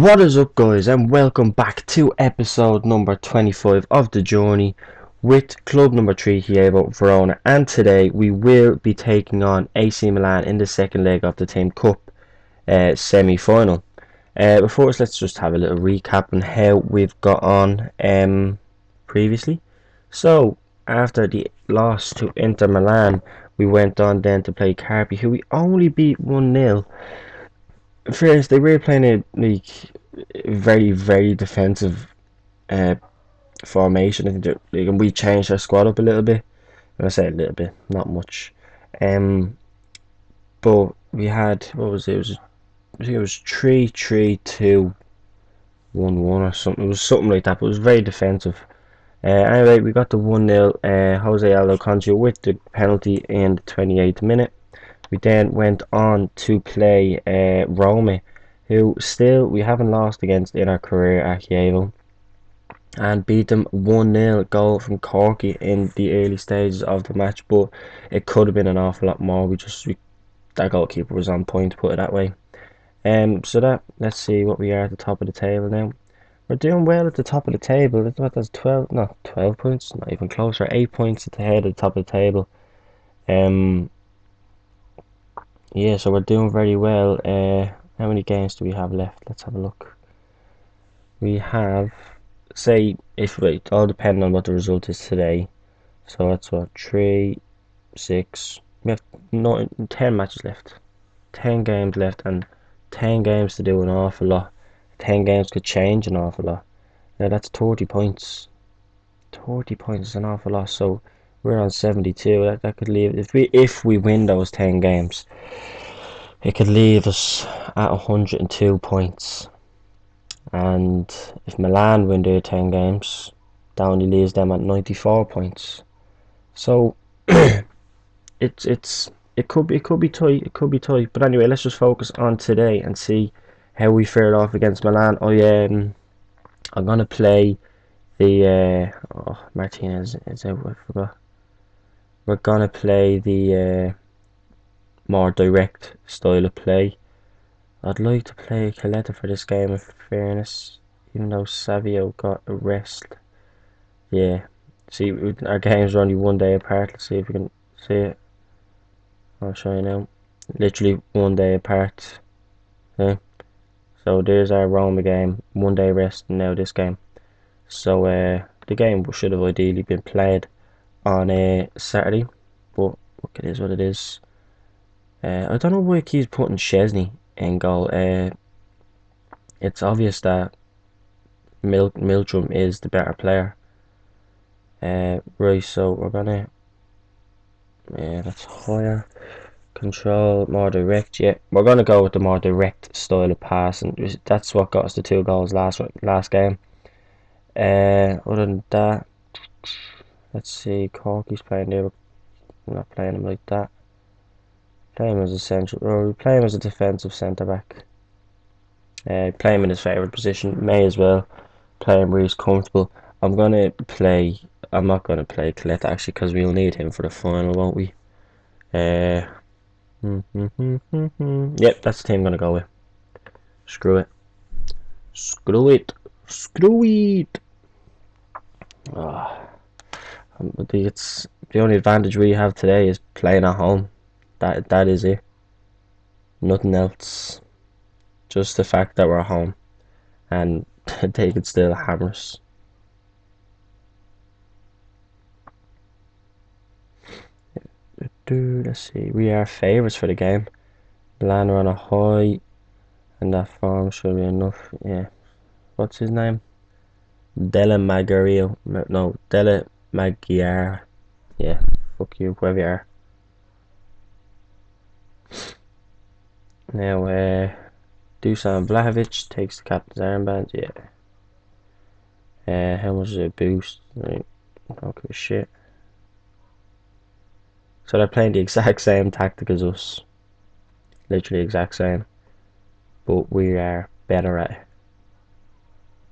What is up, guys, and welcome back to episode number 25 of the journey with club number 3 ChievoVerona, and today we will be taking on AC Milan in the second leg of the Team Cup semi-final. But first, let's just have a little recap on how we've got on previously. So after the loss to Inter Milan, we went on then to play Carpi, who we only beat 1-0. First, they were playing a very defensive uh, formation. I think and we changed our squad up a little bit. And I say a little bit, not much. Um, but we had, what was it? I think it was 3-3-2-1-1 or something. It was something like that. But it was very defensive. Anyway, we got the 1-0. Jose Aldo Concha with the penalty in the 28th minute. We then went on to play Roma, who still we haven't lost against in our career at Chievo, and beat them 1-0, goal from Corky in the early stages of the match, but it could have been an awful lot more. That goalkeeper was on point, to put it that way. Let's see what we are at the top of the table now. We're doing well at the top of the table. That's 12 points, not even close. We're 8 points at the head of the top of the table. Yeah, so we're doing very well. How many games do we have left? Let's have a look. We have, say, if it all depending on what the result is today. So that's what, 3, 6. We have 10 matches left, 10 games left, and 10 games to do an awful lot. 10 games could change an awful lot. Now that's 30 points. 30 points is an awful lot. So we're on 72. That could leave if we win those 10 games. It could leave us at 102 points, and if Milan win their 10 games, that only leaves them at 94 points. So it could be tight. It could be tight. But anyway, let's just focus on today and see how we fared off against Milan. I'm gonna play the Martinez is out. I forgot. We're gonna play the more direct style of play. I'd like to play Caleta for this game, in fairness, even though Savio got a rest. Yeah, see, our games are only one day apart. Let's see if we can see it. I'll show you now. Literally one day apart. Yeah. So there's our Roma game, one day rest, and now this game. So the game should have ideally been played on a Saturday, but look, it is what it is. I don't know why it keeps putting Chesney in goal. It's obvious that Miltrum is the better player. Right, so we're gonna, that's higher control, more direct. Yeah, we're gonna go with the more direct style of pass, and that's what got us the 2 goals last game. Other than that, let's see. Corky's playing there. We're not playing him like that. Play him as a central, or we play him as a defensive centre back. Play him in his favourite position. May as well play him where he's comfortable. I'm not gonna play Colette actually, because we'll need him for the final, won't we? Yep, that's the team I'm gonna go with. Screw it. Screw it. Screw it. It's the only advantage we have today is playing at home. That is it. Nothing else. Just the fact that we're at home, and they could still hammer us. Let's see. We are favourites for the game. Milan are on a high, and that form should be enough. Yeah. What's his name? Della Magario. No, Della Magyar. Yeah. Fuck you, whoever you are. Now, Dusan Vlahovic takes the captain's armband. Yeah. How much is it boost? Right. Don't give a shit. So they're playing the exact same tactic as us. Literally exact same. But we are better at it,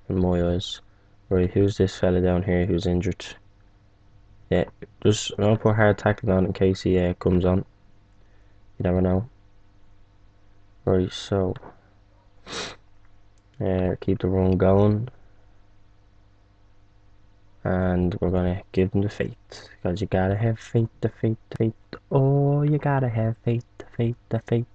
in my eyes. Right, who's this fella down here who's injured? Yeah, just I'm gonna put hard tackling on in case he comes on. You never know. Right, so Keep the run going. And we're gonna give them the faith. Because you gotta have faith, the faith, the faith. Oh, you gotta have faith, the faith, the faith.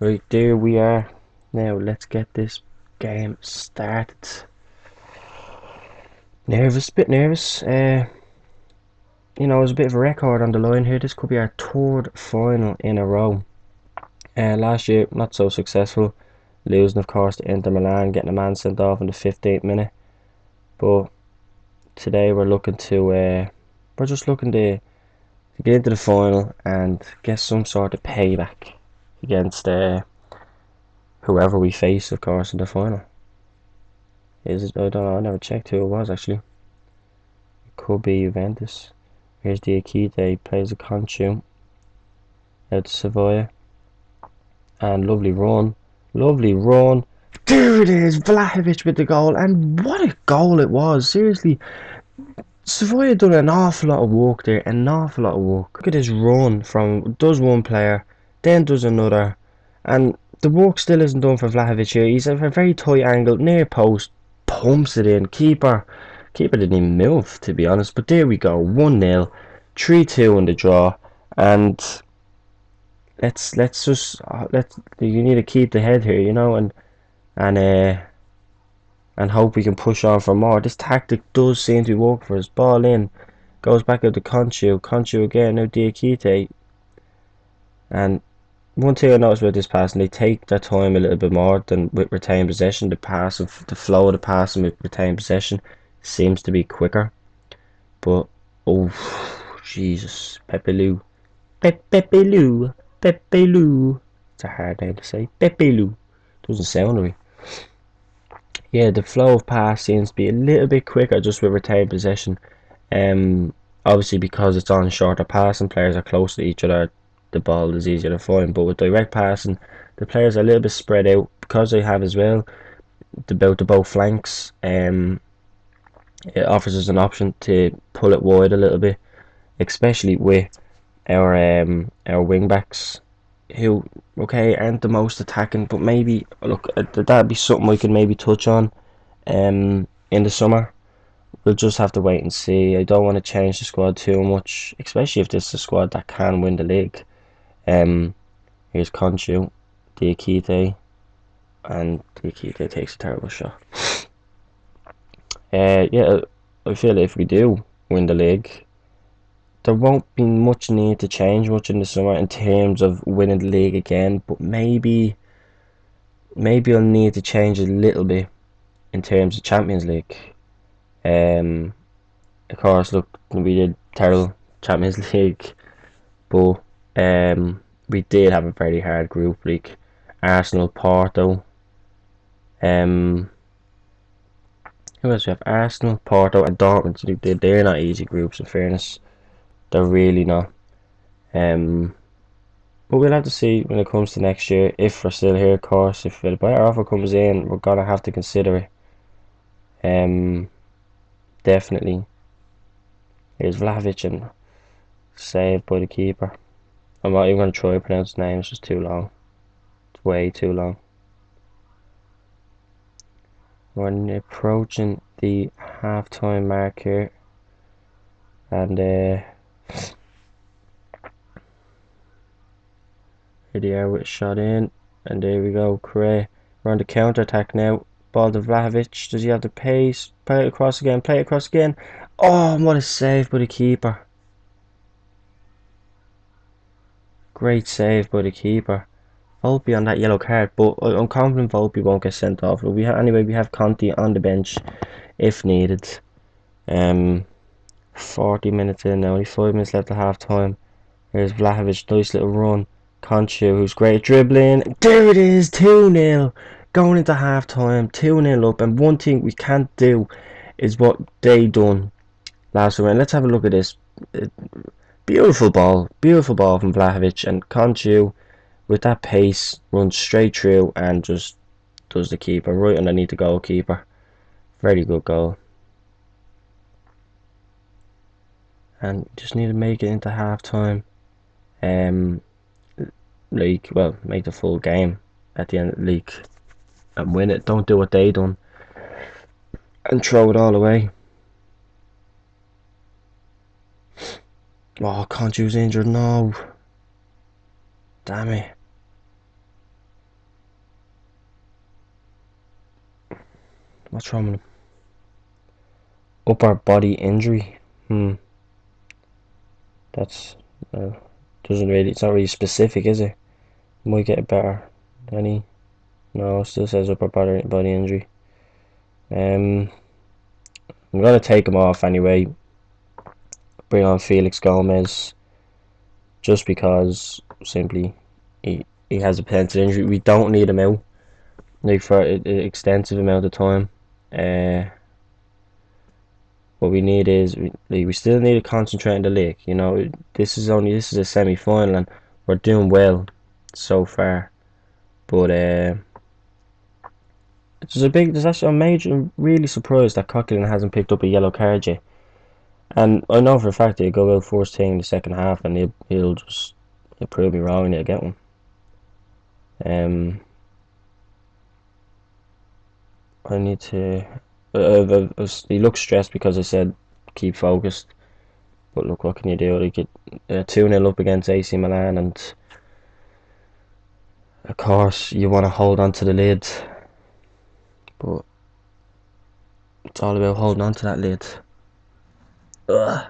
Right, there we are. Now let's get this game started. Nervous, bit nervous. You know, there's a bit of a record on the line here. This could be our third final in a row. Last year, not so successful. Losing, of course, to Inter Milan, getting a man sent off in the 15th minute. But today we're just looking to get into the final and get some sort of payback against whoever we face, of course, in the final. Is it? I don't know. I never checked who it was actually. It could be Juventus. Here's the Akite, plays a Conchu out to Sevilla, and lovely run. There it is, Vlahovic with the goal, and what a goal it was! Seriously, Sevilla done an awful lot of work there, Look at this run from does one player, then does another, and the work still isn't done for Vlahovic here. He's at a very tight angle, near post, pumps it in. Keeper didn't even move, to be honest. But there we go, 1-0, 3-2 in the draw, and let's just you need to keep the head here, you know, and hope we can push on for more. This tactic does seem to be working for us. Ball in, goes back out to Conchu again, now Diakite. And one thing I noticed about this passing, they take their time a little bit more than with retained possession. The flow of the passing with retained possession seems to be quicker. But, oh, Jesus, Pepelu. It's a hard name to say. Pepelu. Doesn't sound right. Yeah, the flow of pass seems to be a little bit quicker just with retained possession. Obviously because it's on shorter passing, players are close to each other, the ball is easier to find. But with direct passing, the players are a little bit spread out because they have as well the both flanks. It offers us an option to pull it wide a little bit, especially with our wing backs, who aren't the most attacking, but maybe look that'd be something we could maybe touch on in the summer. We'll just have to wait and see. I don't want to change the squad too much, especially if this is a squad that can win the league. Here's Conchu, Diakite, and Diakite takes a terrible shot. Yeah, I feel if we do win the league, there won't be much need to change much in the summer in terms of winning the league again, but maybe I'll need to change a little bit in terms of Champions League. Of course, look, we did terrible Champions League, but we did have a very hard group. Like Arsenal, Porto, who else we have? Arsenal, Porto, and Dortmund. They're not easy groups, in fairness. They're really not. But we'll have to see when it comes to next year, if we're still here, of course. If a better offer comes in, we're gonna have to consider it. Definitely. Here's Vlahovic and saved by the keeper. I'm not even gonna try to pronounce his name, it's just too long. It's way too long. We're approaching the half-time mark here, and here they are with a shot in, and there we go. Correa. We're on the counter attack now. Ball to Vlahovic. Does he have the pace? Play it across again. Oh, what a save by the keeper. Great save by the keeper. Volpe on that yellow card, but I'm confident Volpe won't get sent off. Anyway, we have Conte on the bench if needed. 40 minutes in now, only 5 minutes left at half time. There's Vlahovic, nice little run. Conchu, who's great dribbling. There it is, 2-0. Going into half time, 2-0 up. And one thing we can't do is what they done last round. Let's have a look at this. Beautiful ball from Vlahovic, and Conchu with that pace runs straight through and just does the keeper right underneath the goalkeeper. Very good goal. And just need to make it into half time. league. Well, make the full game at the end of the league and win it. Don't do what they done and throw it all away. Oh, Conchu's injured. No, damn it. What's wrong with him? Upper body injury. That's doesn't really. It's not really specific, is it? Might get better. Any? No, it still says upper body injury. I'm gonna take him off anyway. Bring on Felix Gomez, just because simply he has a potential injury. We don't need him out like for an extensive amount of time. What we need is we still need to concentrate on the league. You know, this is a semi-final and we're doing well so far. But there's actually I'm really surprised that Coquelin hasn't picked up a yellow card yet. And I know for a fact that he'll go out first thing in the second half and he'll prove me wrong and he'll get one. I need to. He looks stressed because I said keep focused. But look, what can you do? He get 2-0 up against AC Milan, and of course you want to hold on to the lid. But it's all about holding on to that lid. Ugh.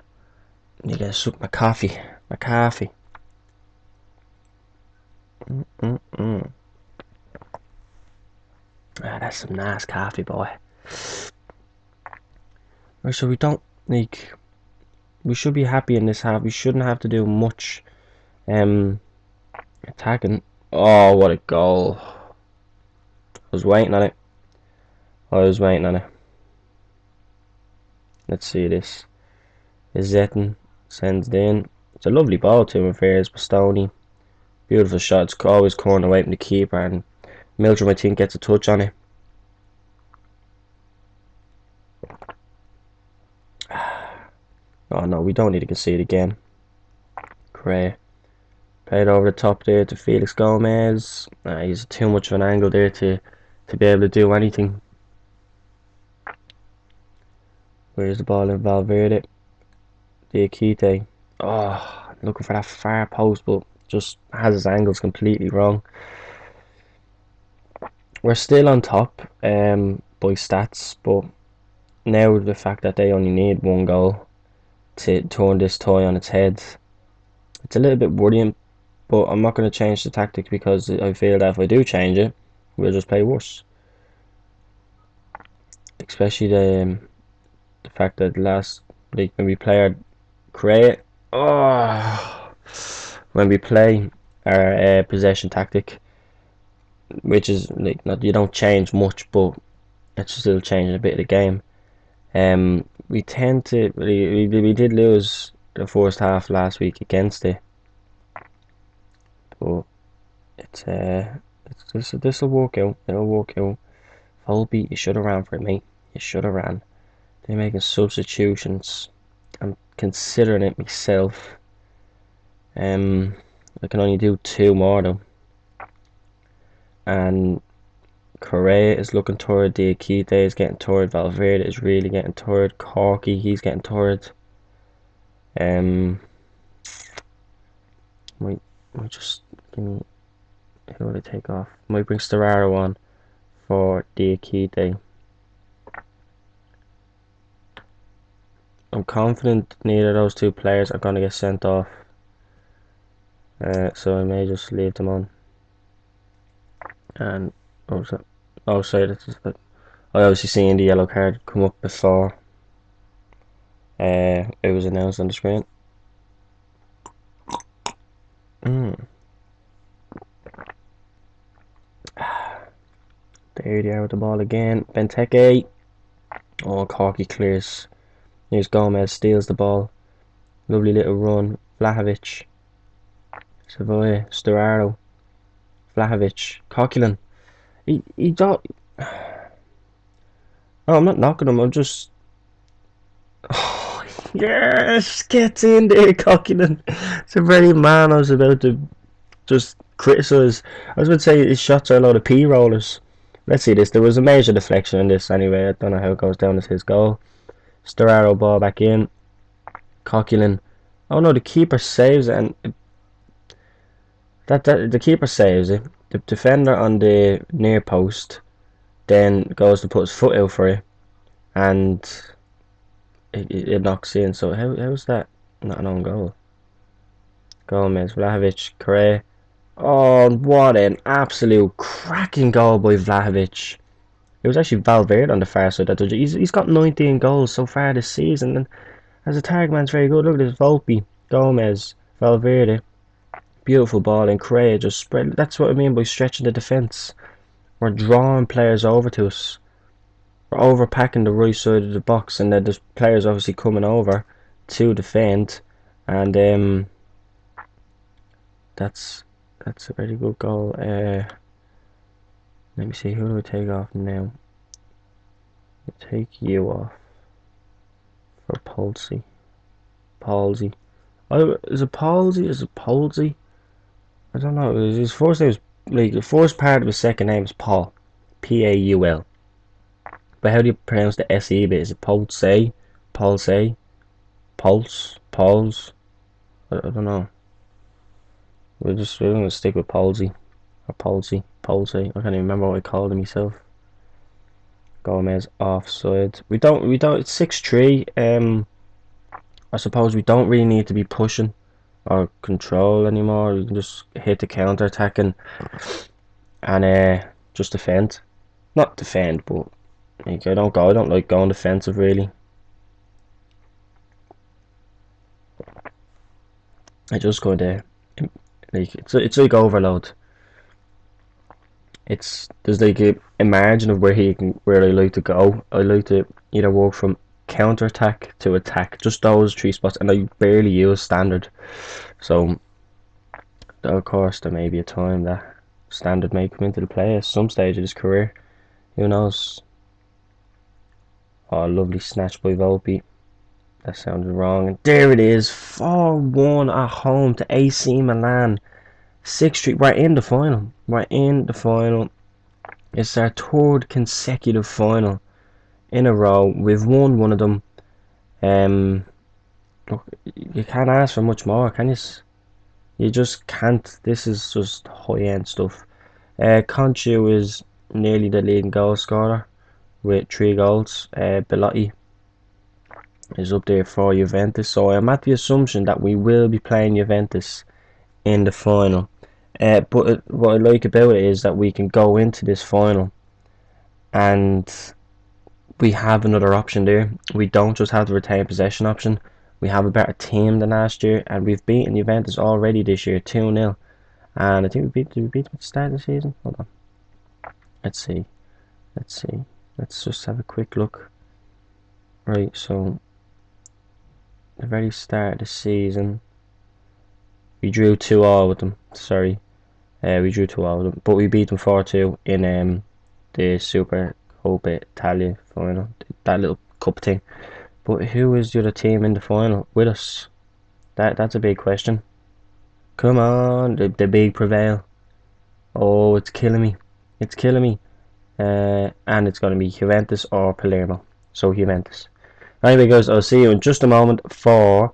You gotta suck my coffee. My coffee. Ah, that's some nice coffee, boy. Right, so we don't like. We should be happy in this half. We shouldn't have to do much attacking. Oh, what a goal. I was waiting on it. Let's see this. Zetten sends it in. It's a lovely ball to him, affairs, Bastoni. Beautiful shot. It's always corner away from the keeper, and Mildrum, I think, gets a touch on it. Oh no, we don't need to concede again. Cray. Played over the top there to Felix Gomez. He's too much of an angle there to be able to do anything. Where's the ball in Valverde? Diakite. Oh, looking for that far post, but just has his angles completely wrong. We're still on top by stats, but now the fact that they only need one goal to turn this tie on its head, it's a little bit worrying. But I'm not going to change the tactics because I feel that if I do change it, we'll just play worse. Especially the fact that when we play our when we play our possession tactic, which is like not you don't change much, but it's still changing a bit of the game. We tend to we did lose the first half last week against it, but this will work out. It'll work out. Holby, you should have ran for it, mate. You should have ran. They're making substitutions. I'm considering it myself. I can only do 2 more though. And Correa is looking tired. Diakite is getting tired. Valverde is really getting tired. Corky, he's getting tired. Might just give me. Who would I take off? Might bring Seria on for Diakite. I'm confident neither of those 2 players are going to get sent off. So I may just leave them on. And sorry, that's just, I obviously seen the yellow card come up before it was announced on the screen. There they are with the ball again. Benteke. Oh, Corky clears. Here's Gomez, steals the ball. Lovely little run. Vlahovic. Savoy. Storaro. Vlahovic. Coquelin. He don't. Oh, I'm not knocking him. I'm just. Oh, yes, gets in there, Coquelin. It's a very man I was about to just criticise. I was going to say his shots are a load of P rollers. Let's see this. There was a major deflection in this anyway. I don't know how it goes down as his goal. Storaro ball back in. Coquelin. Oh no, the keeper saves it, and that the keeper saves it. The defender on the near post then goes to put his foot out for it, and it knocks in. So how's that not an own goal? Gomez, Vlahovic, Correa. Oh, what an absolute cracking goal by Vlahovic. It was actually Valverde on the far side. He's got 19 goals so far this season, and as a target man's very good. Look at this: Volpe, Gomez, Valverde. Beautiful ball, and Correa just spread. That's what I mean by stretching the defence. We're drawing players over to us. We're overpacking the right side of the box, and then there's players obviously coming over to defend, and that's a very good goal. Let me see, who do we take off now? We'll take you off for Palsy. Oh, is it Palsy? Is it Palsy? I don't know. His first name is, like, the first part of his second name is Paul, Paul. But how do you pronounce the SE bit? Is it Palsy? Palsy? Pauls? I don't know. We're gonna stick with Palsy or Palsy. I can't even remember what I called him myself. Gomez offside. We don't. It's 6-3. I suppose we don't really need to be pushing or control anymore. We can just hit the counter attack and just defend. Not defend, but like, I don't like going defensive really. I just go there. Like it's like overload. There's like a margin of where I like to go. I like to either work from counter attack to attack, just those 3 spots, and I barely use standard. So of course there may be a time that standard may come into the play at some stage of his career. Who knows? Oh, lovely snatch by Volpe. That sounded wrong, and there it is, 4-1 at home to AC Milan. 6-3. We're in the final. It's our 3rd consecutive final in a row. We've won one of them. Look, you can't ask for much more, can you? You just can't. This is just high-end stuff. Conchu is nearly the leading goal scorer with 3 goals. Belotti is up there for Juventus. So I'm at the assumption that we will be playing Juventus in the final. But what I like about it is that we can go into this final and we have another option there. We don't just have the retain possession option. We have a better team than last year, and we've beaten Juventus already this year 2-0. And I think did we beat them at the start of the season? Hold on. Let's see. Let's just have a quick look. Right, so the very start of the season, we drew 2-2 with them. Sorry. We drew 2-2 with them, but we beat them 4-2 in the Super Coppa Italia final, that little cup thing. But who is the other team in the final with us? That's a big question. Come on, the big prevail. Oh, it's killing me. And it's going to be Juventus or Palermo. So Juventus. Anyway, guys, I'll see you in just a moment for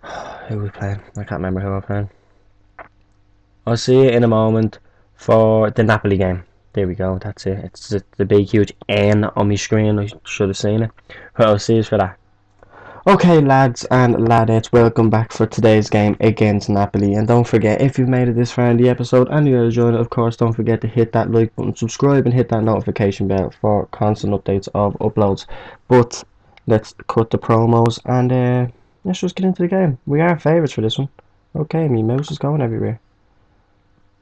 who are we playing? I can't remember who we're playing. I'll see you in a moment for the Napoli game. There we go, that's it. It's the big huge N on my screen. I should have seen it. Well, I'll see you for that. Okay, lads and ladettes, welcome back for today's game against Napoli. And don't forget, if you've made it this far in the episode and you're enjoying it, of course, don't forget to hit that like button, subscribe, and hit that notification bell for constant updates of uploads. But let's cut the promos and let's just get into the game. We are favourites for this one. Okay, my mouse is going everywhere.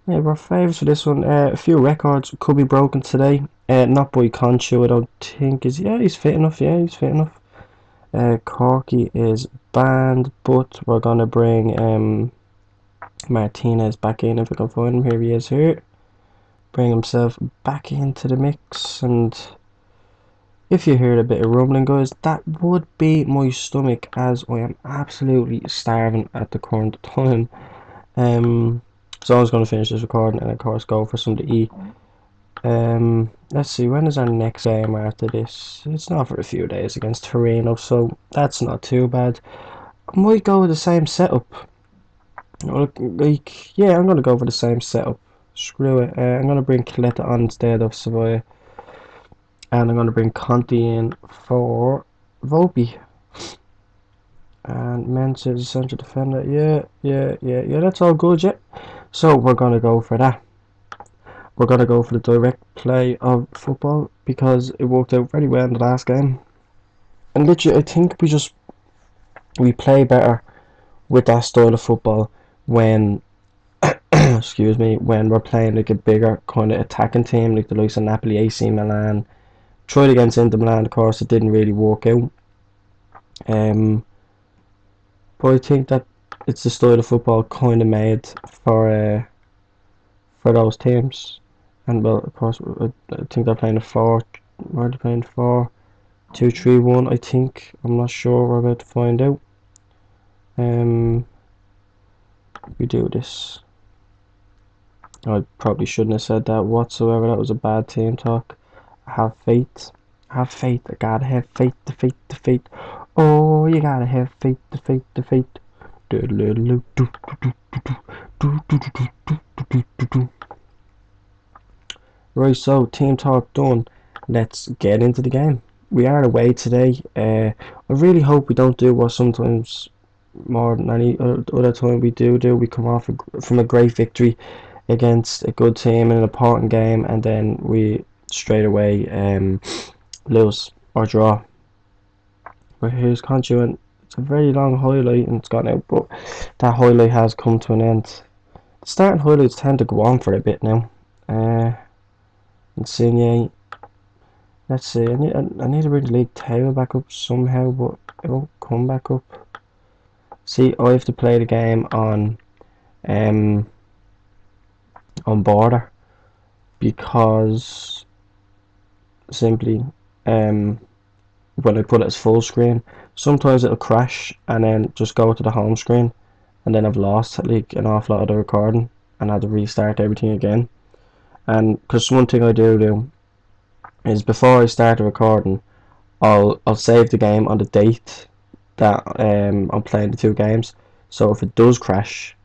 Yeah, we're favourites for this one. A few records could be broken today. Not by Conchu, I don't think. He's fit enough. Yeah, he's fit enough. Corky is banned, but we're going to bring Martinez back in if we can find him. Here he is here. Bring himself back into the mix, and if you heard a bit of rumbling, guys, that would be my stomach, as I am absolutely starving at the current time. Someone's going to finish this recording and of course go for some to eat. Let's see, when is our next game after this? It's not for a few days against Torino, so that's not too bad. I might go with the same setup. Like, yeah, I'm going to go for the same setup. Screw it. I'm going to bring Coletta on instead of Savoia. And I'm going to bring Conti in for Volpe. And Mensah is a central defender. Yeah, that's all good, yeah. So we're going to go for that. We're going to go for the direct play of football because it worked out very well in the last game. And literally, I think we play better with that style of football when excuse me, when we're playing like a bigger kind of attacking team like the likes of Napoli, AC Milan. Tried against Inter Milan, of course, it didn't really work out. But I think that it's the style of football kind of made for those teams. And well, of course, I think they're playing a 4. Why are they playing 4-2-3-1? I think. I'm not sure. We're about to find out. We do this. I probably shouldn't have said that whatsoever. That was a bad team talk. Have faith. Have faith. I gotta have faith. The faith. Oh, you gotta have faith. The faith. Right, so team talk done. Let's get into the game. We are away today. I really hope we don't do what sometimes more than any other time we do. We come off from a great victory against a good team in an important game, and then we straight away lose or draw. But here's Conchu, and it's a very long highlight and it's gone out, but that highlight has come to an end. The starting highlights tend to go on for a bit now. Insigne. Let's see, I need to bring the league table back up somehow, but it won't come back up. See, I have to play the game on border because simply when I put it as full screen, sometimes it'll crash and then just go to the home screen, and then I've lost like an awful lot of the recording and I had to restart everything again. And because one thing I do is before I start the recording, I'll save the game on the date that I'm playing the 2 games. So if it does crash,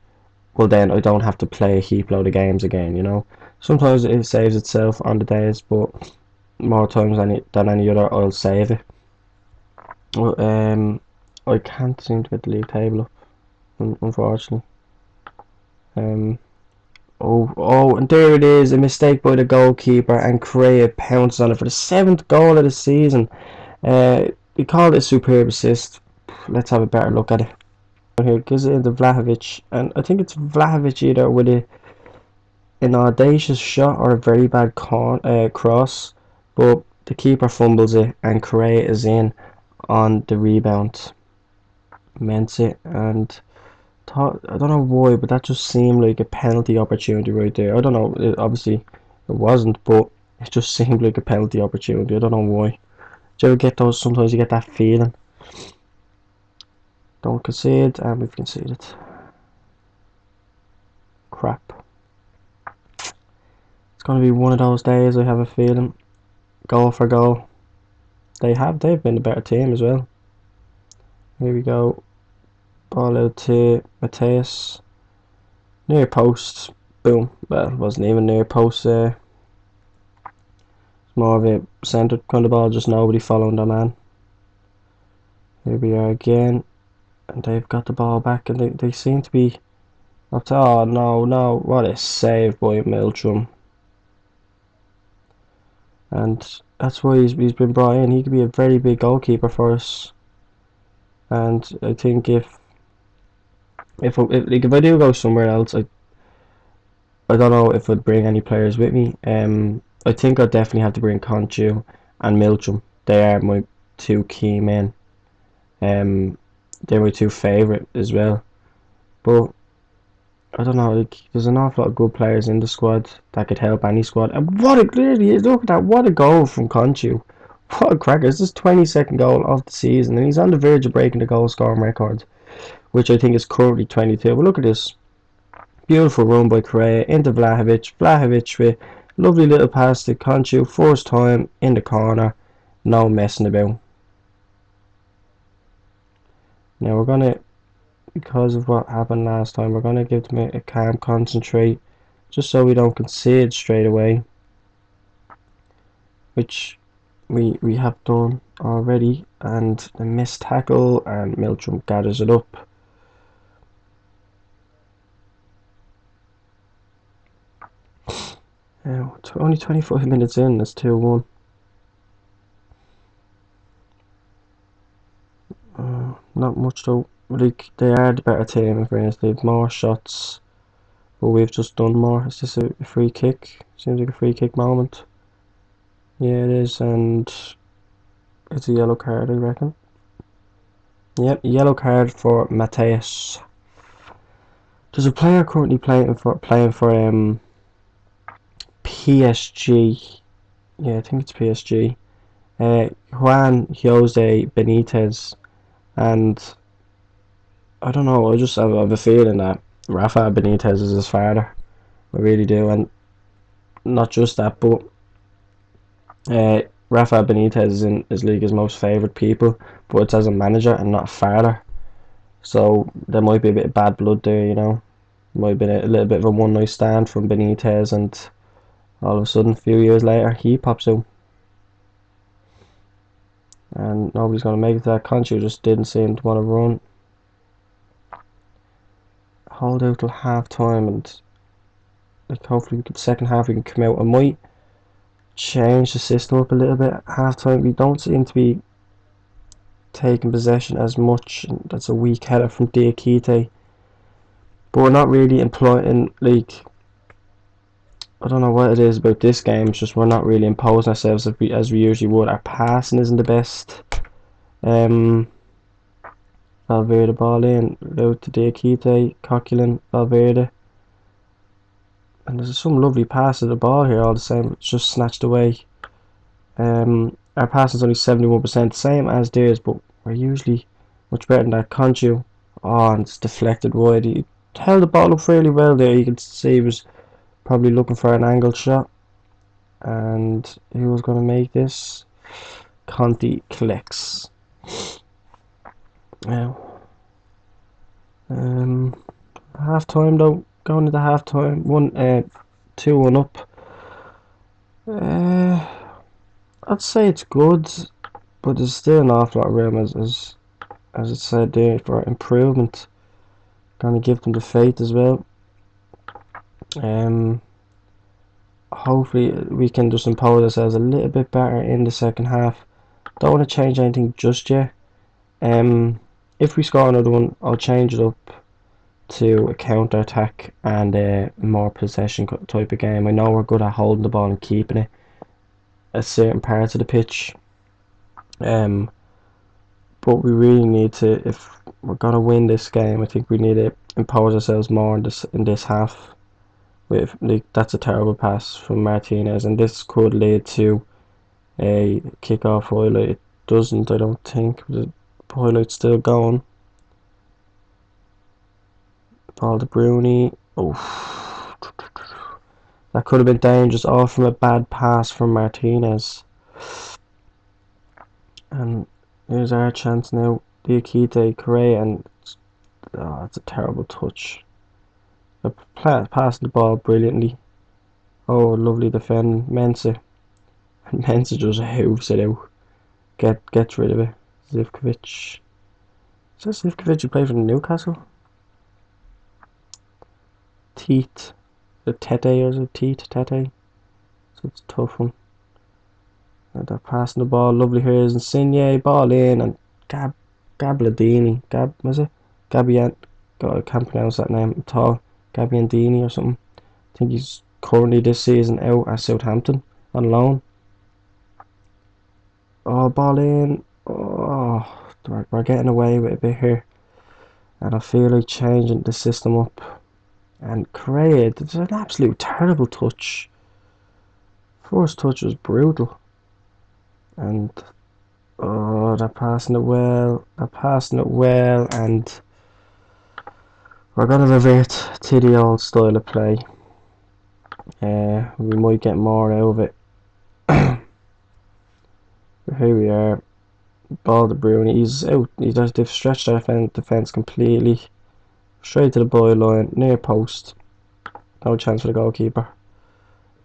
well then I don't have to play a heap load of games again, you know. Sometimes it saves itself on the days, but more times than any other I'll save it. Well, I can't seem to get the league table up, unfortunately. Oh, and there it is, a mistake by the goalkeeper, and Correa pounced on it for the 7th goal of the season. We called it a superb assist. Let's have a better look at it. Here, gives it into Vlahovic, and I think it's Vlahovic either with an audacious shot or a very bad cross, but the keeper fumbles it, and Correa is in on the rebound. Mensah, and I don't know why, but that just seemed like a penalty opportunity right there. I don't know, obviously it wasn't, but it just seemed like a penalty opportunity. I don't know why. Do you ever get those? Sometimes you get that feeling. Don't concede, and we've conceded. Crap. It's going to be one of those days, I have a feeling. Goal for goal. They've been the better team as well. Here we go. Ball out to Mateus. Near post. Boom. Well, it wasn't even near post there. It's more of a centred kind of ball, just nobody following the man. Here we are again. And they've got the ball back, and they seem to be up to, oh no, what a save by Miltrum. And that's why he's been brought in. He could be a very big goalkeeper for us. And I think if I do go somewhere else, I don't know if I'd bring any players with me. I think I'd definitely have to bring Conchu and Miltrum. They are my 2 key men. They're my 2 favourite as well. But I don't know, like, there's an awful lot of good players in the squad that could help any squad. And what a look at that, what a goal from Conchu. What a cracker. It's his 22nd goal of the season, and he's on the verge of breaking the goal scoring record, which I think is currently 22. But look at this. Beautiful run by Correa into Vlahovic. Vlahovic with lovely little pass to Conchu. First time in the corner. No messing about. Now we're going to, because of what happened last time, we're going to give them a calm concentrate. Just so we don't concede straight away. Which we have done already. And the missed tackle, and Miltrum gathers it up. Now, only 25 minutes in, it's 2-1. Not much though. Like, they are the better team in fairness. They have more shots, but we've just done more. Is this a free kick? Seems like a free kick moment. Yeah, it is, and it's a yellow card, I reckon. Yep, yellow card for Mateus. There's a player currently playing for PSG. Yeah, I think it's PSG. Juan Jose Benitez, and I don't know. I just have a feeling that Rafa Benitez is his father. I really do, and not just that, but Rafa Benitez is in his league's most favoured people, but it's as a manager and not a father. So there might be a bit of bad blood there, you know. Might have been a little bit of a one night stand from Benitez, and all of a sudden, a few years later, he pops out. And nobody's going to make it to that. Conchu just didn't seem to want to run. Hold out till half time, and like hopefully the second half we can come out. I might change the system up a little bit at half time. We don't seem to be taking possession as much. That's a weak header from Diakite. But we're not really employing, like, I don't know what it is about this game. It's just we're not really imposing ourselves as we usually would. Our passing isn't the best. Valverde ball in, out to Diakite, Coquelin, Valverde. And there's some lovely pass of the ball here all the same. It's just snatched away. Our passing is only 71%, same as theirs, but we're usually much better than that. Conchu, oh, and it's deflected wide. He held the ball up fairly well there. You can see he was probably looking for an angled shot. And who was going to make this? Conti collects. Now, half time though. Going into half time, 2-1 up. I'd say it's good, but there's still an awful lot of room, as it said there, for improvement. Gonna give them the faith as well. Hopefully we can just impose ourselves a little bit better in the second half. Don't want to change anything just yet. If we score another one, I'll change it up to a counter attack and a more possession type of game. I know we're good at holding the ball and keeping it at certain parts of the pitch, but we really need to, if we're gonna win this game, I think we need to impose ourselves more in this half. With, like, that's a terrible pass from Martinez, and this could lead to a kick-off highlight. It doesn't, I don't think. The highlight's still going. Ball to Bruni. Oh, that could have been dangerous, all from a bad pass from Martinez. And here's our chance now. Diakite, Correa, and oh, it's a terrible touch. Passing the ball brilliantly. Oh, lovely defend, Mensah. And Mensah just hooves it out. Gets rid of it. Zivkovic. Is that Zivkovic who played for Newcastle? Teat. The Tete, or is it Tete? So it's a tough one. And they're passing the ball. Lovely here is Insigne. Ball in, and Gabladini. Was it? Gabian. God, I can't pronounce that name at all. Gabiandini or something. I think he's currently this season out at Southampton on loan. Oh, ball in. Oh, we're getting away with a bit here, and I feel like changing the system up. And Correa, it's an absolute terrible touch. First touch was brutal, and oh, they're passing it well. And We're going to revert to the old style of play. We might get more out of it. Here we are. Ball to Bruni. He's out. They've stretched their defence completely. Straight to the byline, near post. No chance for the goalkeeper.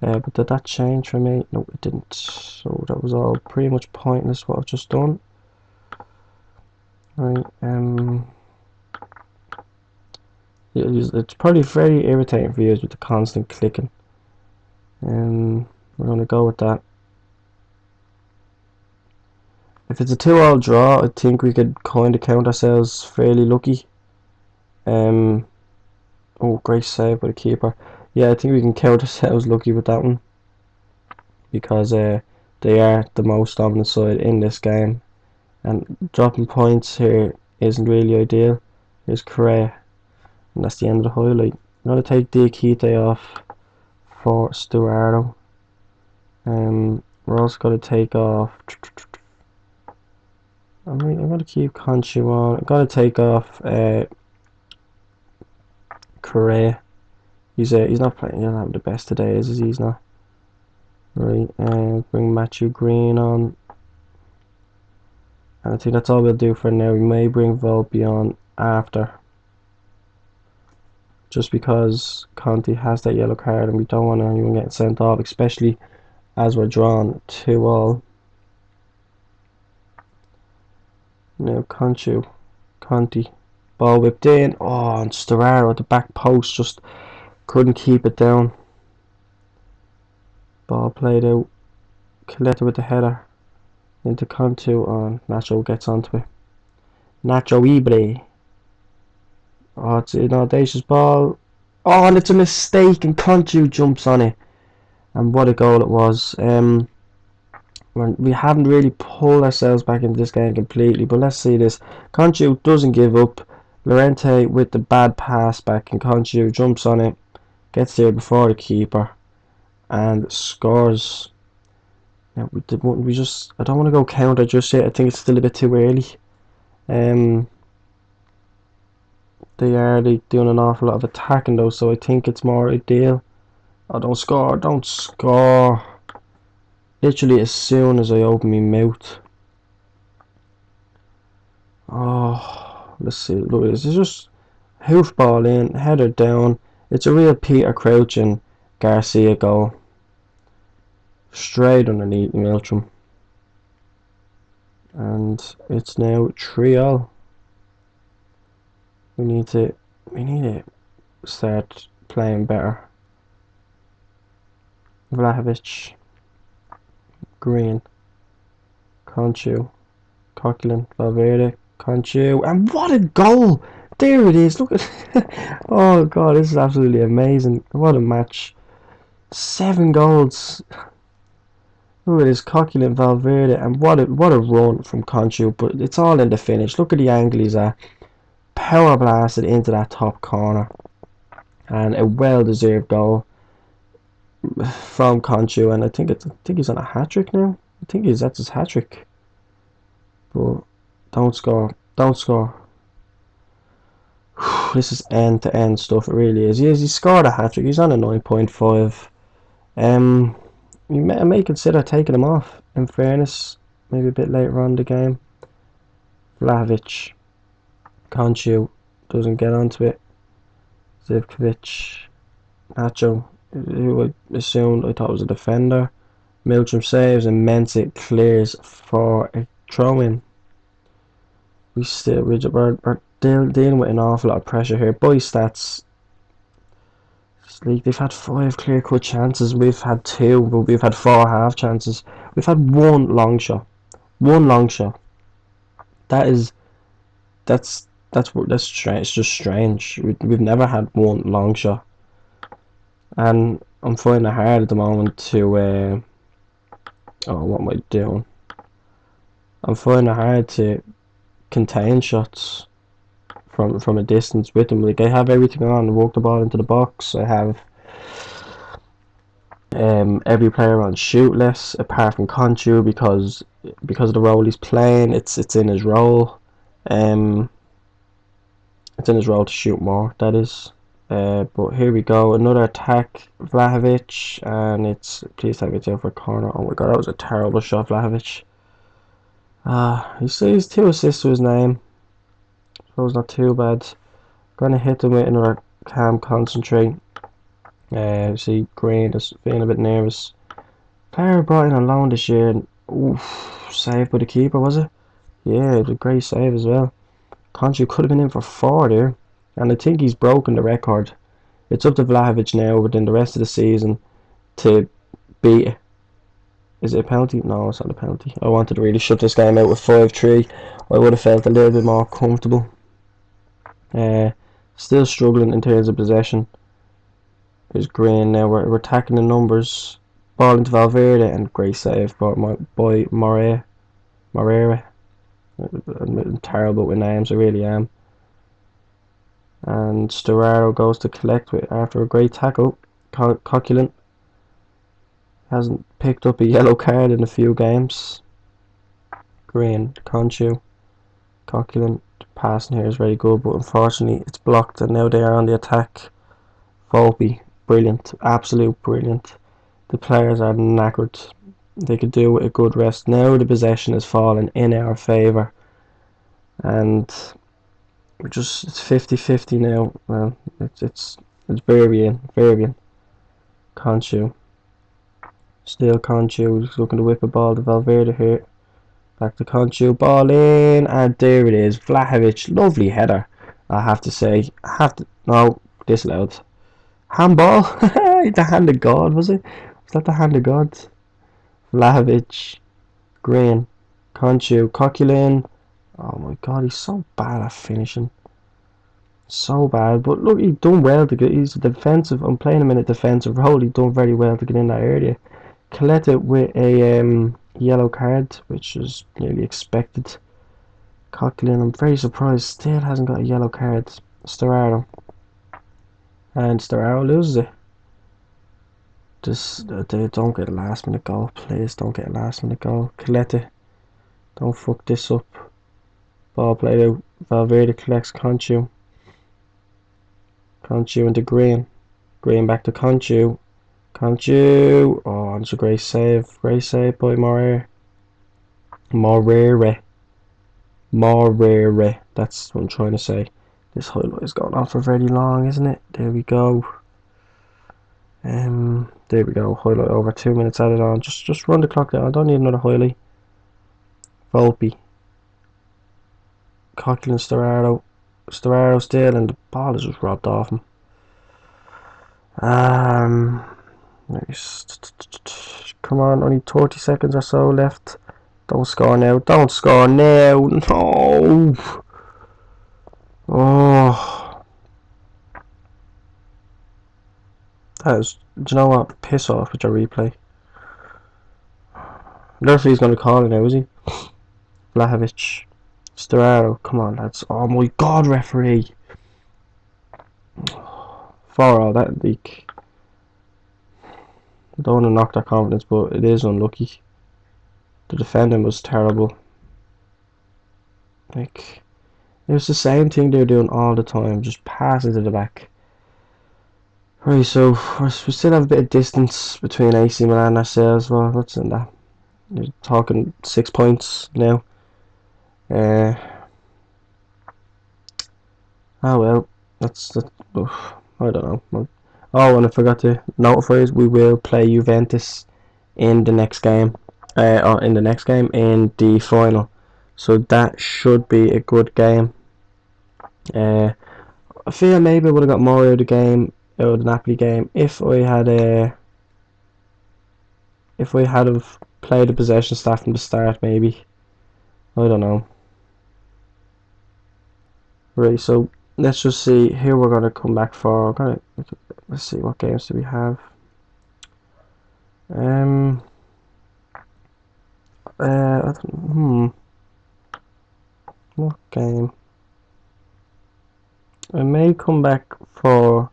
But did that change for me? No, it didn't. So that was all pretty much pointless what I've just done. Right. It's probably very irritating for you with the constant clicking. We're gonna go with that. If it's a 2-all draw, I think we could kind of count ourselves fairly lucky. Oh, great save by the keeper. Yeah, I think we can count ourselves lucky with that one, because they are the most dominant side in this game, and dropping points here isn't really ideal. Here's Correa, and that's the end of the highlight. I'm going to take Diakite off for Stuardo. We're also going to take off... I'm going to keep Conchu on. I'm going to take off Correa. He's not playing. He's not having the best today, is he? He's not. Right, bring Matthew Green on. And I think that's all we'll do for now. We may bring Volpe on after, just because Conte has that yellow card and we don't want anyone getting sent off, especially as we're drawn 2-all. Now Conte, ball whipped in. Oh, and Storaro at the back post just couldn't keep it down. Ball played out. Coletta with the header into Conte, and Nacho gets onto it. Nacho Ibre. Oh, it's an audacious ball. Oh, and it's a mistake, and Conte jumps on it. And what a goal it was. We haven't really pulled ourselves back into this game completely, but let's see this. Conte doesn't give up. Llorente with the bad pass back, and Conte jumps on it, gets there before the keeper, and scores. Now, I don't want to go counter just yet. I think it's still a bit too early. They are doing an awful lot of attacking though, so I think it's more ideal. Oh, don't score, don't score. Literally as soon as I open my mouth. Oh, let's see, look at this. It's just hoofball in, header down. It's a real Peter Crouch and Garcia goal. Straight underneath Miltram. And it's now 3-all. We need to start playing better. Vlahovic, Green, Conchu, Coquelin, Valverde, Conchu, and what a goal! There it is. Look at oh god, this is absolutely amazing. What a match. 7 goals. Look at this, Coquelin, Valverde, and what a run from Conchu, but it's all in the finish. Look at the angle he's at. Power blasted into that top corner, and a well-deserved goal from Conchu, and I think he's on a hat-trick now. I think that's his hat-trick. But don't score. This is end-to-end stuff, it really is. He scored a hat-trick. He's on a 9.5. You may consider taking him off, in fairness, maybe a bit later on in the game. Vlahovic, Conchu doesn't get onto it. Zivkovic, Nacho, who I assumed, I thought was a defender. Miltram saves, and Mensah clears for a throw-in. We're dealing with an awful lot of pressure here. By stats, they've had 5 clear-cut chances. We've had 2, but we've had 4 half chances. We've had 1 long shot. 1 long shot. That's strange. It's just strange. We've never had 1 long shot, and I'm finding it hard at the moment to. Oh, what am I doing? I'm finding it hard to contain shots from a distance with them. Like, I have everything on. I walk the ball into the box. I have every player on shoot less, apart from Conchu, because of the role he's playing. It's in his role. It's in his role to shoot more, that is. But here we go, another attack, Vlahovic, and it's, please take it out for a corner. Oh my god, that was a terrible shot, Vlahovic. He's 2 assists to his name, so it's not too bad. Gonna hit him with another calm, concentrate. See, Green is feeling a bit nervous. Player brought in on loan this year, and oof, saved by the keeper, was it? Yeah, it was a great save as well. Conchu could have been in for 4 there, and I think he's broken the record. It's up to Vlahovic now within the rest of the season to beat it. Is it a penalty? No, it's not a penalty. I wanted to really shut this game out with 5-3. I would have felt a little bit more comfortable. Still struggling in terms of possession. There's Green now. We're attacking the numbers. Ball into Valverde, and great save by my boy Moreira. I'm terrible with names, I really am. And Storaro goes to collect with after a great tackle. Coquelin hasn't picked up a yellow card in a few games. Green, Conchu, Coquelin. Passing here is very good, but unfortunately it's blocked, and now they are on the attack. Volpe, brilliant, absolute brilliant. The players are knackered. They could do with a good rest. Now the possession has fallen in our favour, and we're just, it's 50-50 now. Well, it's Varian, Conchu. Still Conchu, he's looking to whip a ball to Valverde here. Back to Conchu, ball in, and there it is. Vlahovic, lovely header, I have to say. No, disallowed. Handball? The hand of God, was it? Was that the hand of God? Vlahovic, Green, Conchu, Coquelin. Oh my god, he's so bad at finishing. So bad, but look, he's done well to get. He's a defensive. I'm playing him in a defensive role. He's done very well to get in that area. Collected with a yellow card, which is nearly expected. Coquelin, I'm very surprised, still hasn't got a yellow card. Storaro, and Storaro loses it. Just they don't get a last minute goal, please. Don't get a last minute goal. Colette, don't fuck this up. Ball played out. Valverde collects Conchu. Conchu into Green. Green back to Conchu. Conchu. Oh, it's a great save. Great save by Moreira. That's what I'm trying to say. This highlight is going on for very long, isn't it? There we go. There we go. Highlight over. 2 minutes added on. Just run the clock down. I don't need another highlight. Volpe. Coquelin, Storaro. Storaro still, and the ball is just robbed off him. Nice. Come on, only 30 seconds or so left. Don't score now. Don't score now. No. Oh. That is. Do you know what? Piss off with your replay. The referee's going to call it now, is he? Vlahovic. Storaro. Come on, lads. Oh my god, referee. 4-all, that leak. I don't want to knock their confidence, but it is unlucky. The defending was terrible. Like, it was the same thing they were doing all the time, just passing to the back. Right, so we still have a bit of distance between AC Milan and ourselves. Well, what's in that? You're talking 6 points now. Oh well, that's I don't know. Oh, and I forgot to notify us, we will play Juventus in the next game. In the final. So that should be a good game. I feel maybe I would have got more out of the game, out of the Napoli game, if I had have played the possession staff from the start. Maybe, I don't know. Right, so let's just see. Here we're gonna come back for. Let's see, what games do we have. What game? I may come back for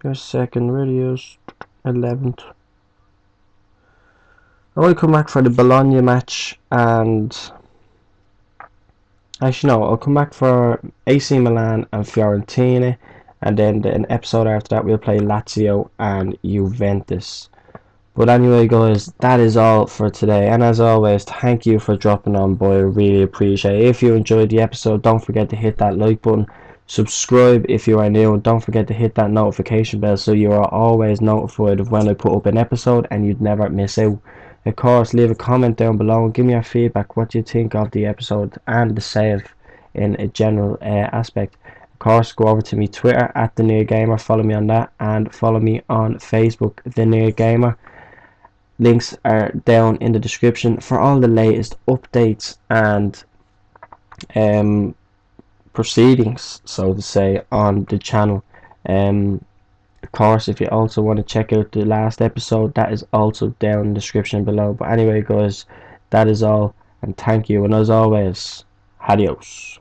a second. Radio's 11th. I want to come back for the Bologna match and Actually, no, I'll come back for AC Milan and Fiorentina, and then an episode after that we'll play Lazio and Juventus. But anyway, guys, that is all for today. And as always, thank you for dropping on by. I really appreciate it. If you enjoyed the episode, don't forget to hit that like button. Subscribe if you are new, and don't forget to hit that notification bell so you are always notified of when I put up an episode and you'd never miss out. Of course, leave a comment down below and give me your feedback. What do you think of the episode and the save in a general aspect? Of course, go over to me Twitter at the Near Gamer. Follow me on that, and follow me on Facebook, the Near Gamer. Links are down in the description for all the latest updates and proceedings, so to say, on the channel. Of course, if you also want to check out the last episode, that is also down in the description below. But anyway, guys, that is all, and thank you, and as always, adios.